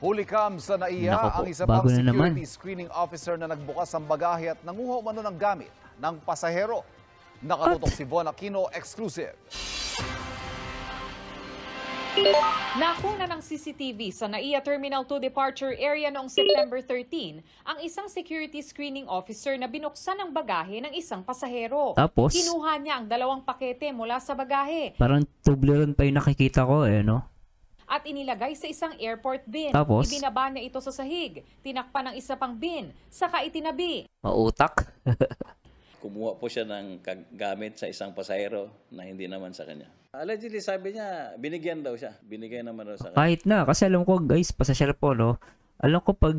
Hulikam sa NAIA Nako po, ang isa pang bago na naman. security screening officer na nagbukas ng bagahe at nanguha umano ng gamit ng pasahero. Nakatutok si Von Aquino, exclusive. Nakuna ng CCTV sa NAIA Terminal 2 departure area noong September 13 ang isang security screening officer na binuksan ang bagahe ng isang pasahero. Tapos? Kinuha niya ang 2 pakete mula sa bagahe Parang Toblerone pa yung nakikita ko no? at inilagay sa isang airport bin. Tapos? Ibinaba niya ito sa sahig, tinakpan ng isa pang bin, saka itinabi. Mautak. Kumuha po siya ng gamit sa isang pasahero na hindi naman sa kanya. Allegedly, sabi niya, binigyan daw siya. Binigay naman daw sa kanya. Kahit na, kasi alam ko guys, pasasya po, no? Alam ko pag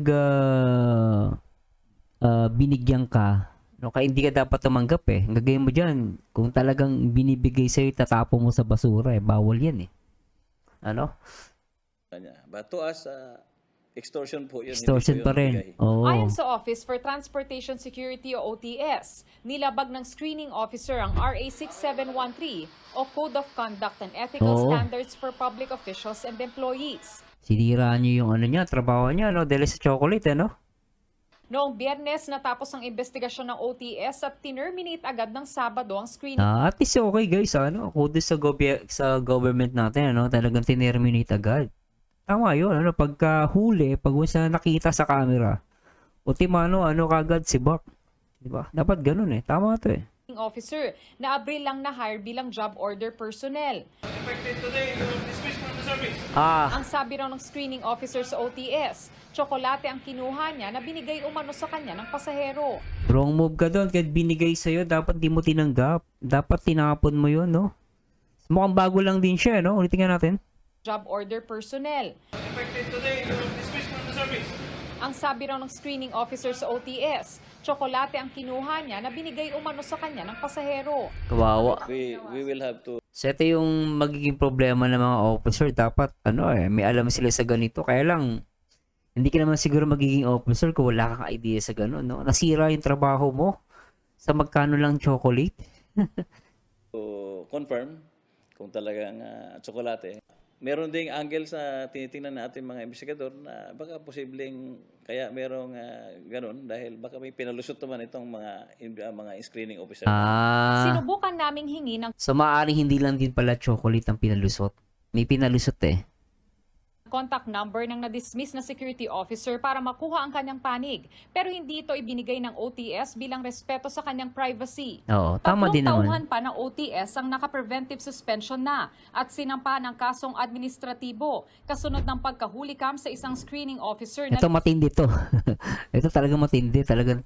binigyan ka, no, kaya hindi ka dapat tumanggap eh. Ang gagawin mo dyan, kung talagang binibigay sa'yo, tatapo mo sa basura eh. Bawal yan eh. Ano? But to us, extortion po yun. Extortion Hindi po pa yun rin. bigay. Oo. Ayon sa Office for Transportation Security o OTS, nilabag ng screening officer ang RA 6713 o Code of Conduct and Ethical Oo. Standards for Public Officials and Employees. Sinira niyo yung ano niya, trabaho niya, no? Dahil sa chocolate, no? Noong Biyernes, natapos ang investigasyon ng OTS at tinerminate agad ng Sabado ang screening. At least okay guys, ano? Kudos sa government natin, ano? Talagang tinerminate agad. Tama yun, ano? Pagka huli, pag sa nakita sa camera, ultimano, ano kagad si Buck. Diba? Dapat ganun eh. Tama to eh. Officer na Abril lang na-hire bilang job order personnel. Ang sabi raw ng screening officer sa OTS, tsokolate ang kinuha niya na binigay umano sa kanya ng pasahero. Wrong move ka doon. Kahit binigay sa'yo, dapat di mo tinanggap. Dapat tinapon mo yun, no? Mukhang bago lang din siya, no? Ulitin nga natin. Job order personnel. Ang sabi raw ng screening officer sa OTS, tsokolate ang kinuha niya na binigay umano sa kanya ng pasahero. Kawawa. We will have to... So, ito yung magiging problema ng mga officer. Dapat, ano eh, may alam sila sa ganito. Kaya lang, hindi ka naman siguro magiging officer kung wala kang idea sa gano'n, no? Nasira yung trabaho mo sa magkano lang chocolate. to confirm kung talagang tsokolate. Meron ding angle sa tinitingnan natin mga investigador na baka posibleng kaya merong ganun dahil baka may pinalusot naman itong mga screening officer. Sinubukan naming hingi ng So, maaaring hindi lang din pala chocolate ang pinalusot. May pinalusot eh. contact number ng na-dismiss na security officer para makuha ang kanyang panig. Pero hindi ito ibinigay ng OTS bilang respeto sa kanyang privacy. Oo, tama din naman. 3 tauhan pa ng OTS ang naka-preventive suspension na at sinampa ng kasong administratibo kasunod ng pagkahulikam sa isang screening officer na Ito matindi to. Ito talaga matindi. Talagang,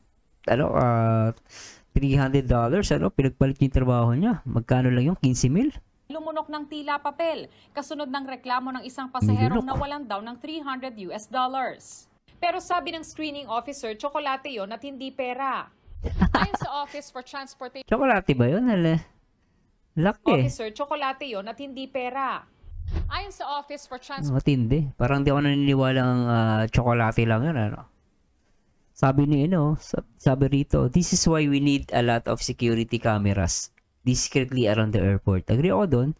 ano, $300, ano, pinagpalit yung trabaho niya. Magkano lang yung 15,000? lumunok ng tila papel kasunod ng reklamo ng isang pasaherong nawalan daw ng $300. Pero sabi ng screening officer, tsokolate yon at hindi pera. Ayon sa Office for Transportation Chocolate ba yun? Laki. Officer, tsokolate yon at hindi pera. Ayon sa Office for Transportation Matindi. Parang di ako naniniwala ang chocolate lang yun, ano. Sabi ni, sabi rito, this is why we need a lot of security cameras discreetly around the airport. Agree ako doon.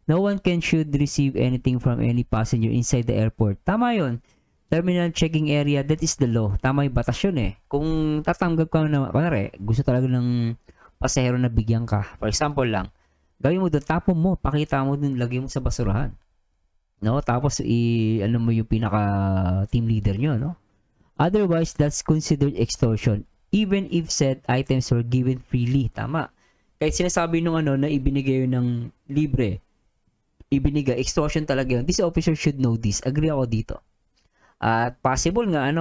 No one should receive anything from any passenger inside the airport. Tama yun. Terminal checking area, that is the law. Tama yung batas yun eh. Kung tatanggap ka na, kunwari, gusto talaga ng pasahero na bigyan ka. For example lang, gawin mo doon, tapon mo, pakita mo doon, lagay mo sa basurahan. No? Tapos, ano mo yung pinaka team leader nyo, no? Otherwise, that's considered extortion. Even if said items were given freely. Tama. Kahit sinasabi nung na ibinigay yun ng libre, ibinigay, extortion talaga yun. This officer should know this. Agree ako dito. At possible nga,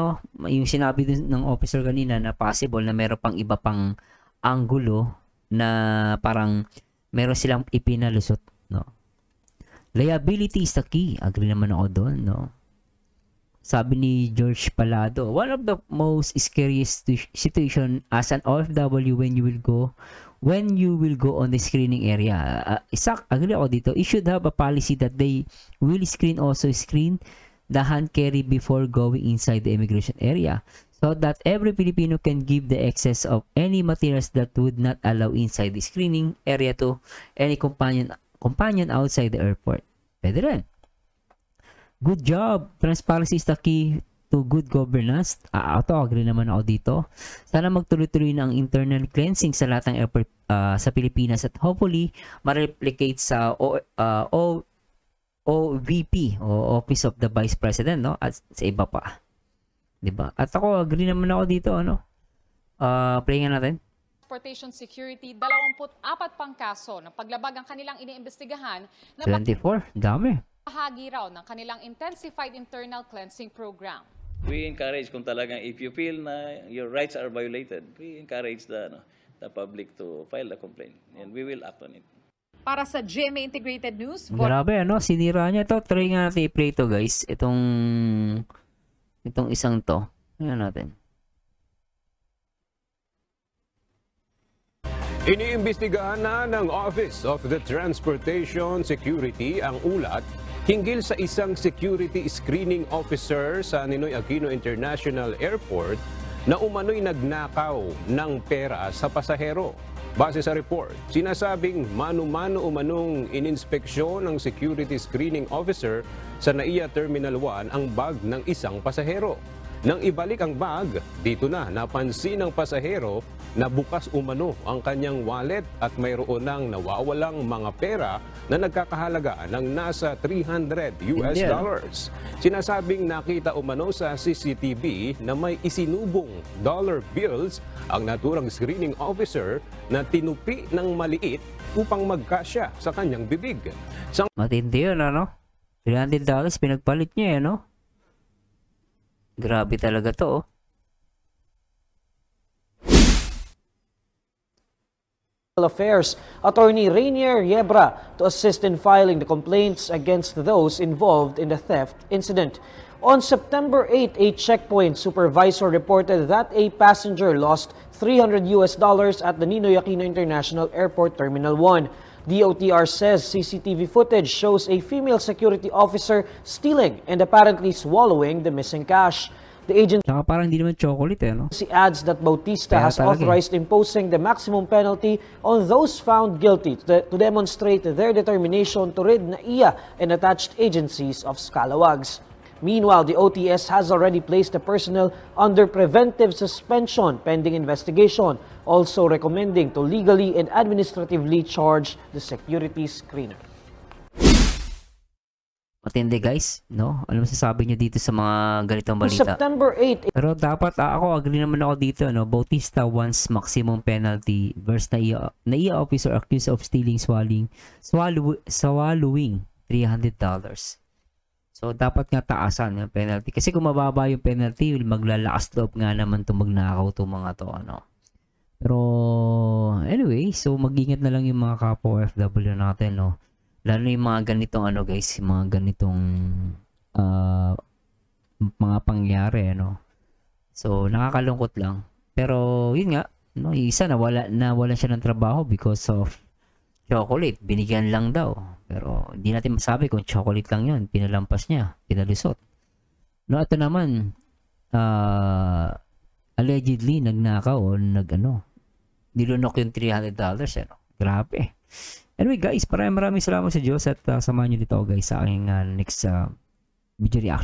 yung sinabi ng officer kanina na possible na meron pang iba pang anggulo na parang meron silang ipinalusot, no? Liability is the key. Agree naman ako doon, no? Sabi ni George Palado, one of the most scariest situation as an OFW when you will go on the screening area. Agree ako dito. You should have a policy that they will screen the hand carry before going inside the immigration area so that every Filipino can give the excess of any materials that would not allow inside the screening area to any companion outside the airport. Pwede rin. Good job. Transparency is the key to good governance. Agree naman ako dito. Sana magtuloy-tuloy na ang internal cleansing sa lahat ng airport sa Pilipinas at hopefully ma-replicate sa OVP o Office of the Vice President, no? At sa iba pa. 'Di ba? At ako agree naman ako dito, ano? Play nga natin. Transportation Security, 24 pang kaso ng paglabag ang kanilang iniimbestigahan na 24, dami. bahagi raw ng kanilang intensified internal cleansing program. We encourage kung talagang if you feel na your rights are violated, we encourage the public to file a complaint and we will act on it. Para sa GMA Integrated News, Grabe, ano? Sinira niya to. Try nga natin i-play to, guys. Itong isang to. Ayan natin. Iniimbestigahan na ng Office of the Transportation Security ang ulat hinggil sa isang security screening officer sa Ninoy Aquino International Airport na umano'y nagnakaw ng pera sa pasahero. Base sa report, sinasabing mano-mano umanong ininspeksyon ng security screening officer sa NAIA Terminal 1 ang bag ng isang pasahero. Nang ibalik ang bag, dito na napansin ng pasahero na bukas umano ang kanyang wallet at mayroon nang nawawalang mga pera na nagkakahalaga ng nasa $300. Sinasabing nakita umano sa CCTV na may isinubong dollar bills ang naturang screening officer na tinupi ng maliit upang magkasya sa kanyang bibig. Matindi yun, ano? $300 pinagpalit niya, ano? Grabe talaga to, oh. Affairs Attorney Rainier Yebra to assist in filing the complaints against those involved in the theft incident. On September 8, a checkpoint supervisor reported that a passenger lost $300 at the Ninoy Aquino International Airport Terminal 1. DOTR says CCTV footage shows a female security officer stealing and apparently swallowing the missing cash. The agency Tsaka parang hindi naman chocolate, no? adds that Bautista Kaya has talaga, authorized imposing the maximum penalty on those found guilty to demonstrate their determination to rid NAIA and attached agencies of scalawags. Meanwhile, the OTS has already placed the personnel under preventive suspension pending investigation, also recommending to legally and administratively charge the security screener. Matindi, guys, no? Ano masasabi niyo dito sa mga ganitong On balita? September 8, Pero dapat, ako, agree naman ako dito, no? Bautista wants maximum penalty versus NAIA officer accused of stealing swallowing $300. So, dapat nga taasan yung penalty. Kasi kung mababa yung penalty, maglalakas loob nga naman itong magnakaw itong mga to, ano. Pero, anyway, so mag-ingat na lang yung mga kapwa OFW natin, no. Lalo yung mga ganitong, ano guys, yung mga ganitong mga pangyari, no. So, nakakalungkot lang. Pero, yun nga, no, isa nawalan siya ng trabaho because of chocolate. Binigyan lang daw. Pero, hindi natin masabi kung chocolate lang yun. Pinalampas niya. Pinalusot. No, ito naman, allegedly, nagnakaw o nilunok yung $300. Ano? Grabe. Anyway, guys, maraming salamat sa Diyos at samahan nyo dito, guys, sa aking next video reaction.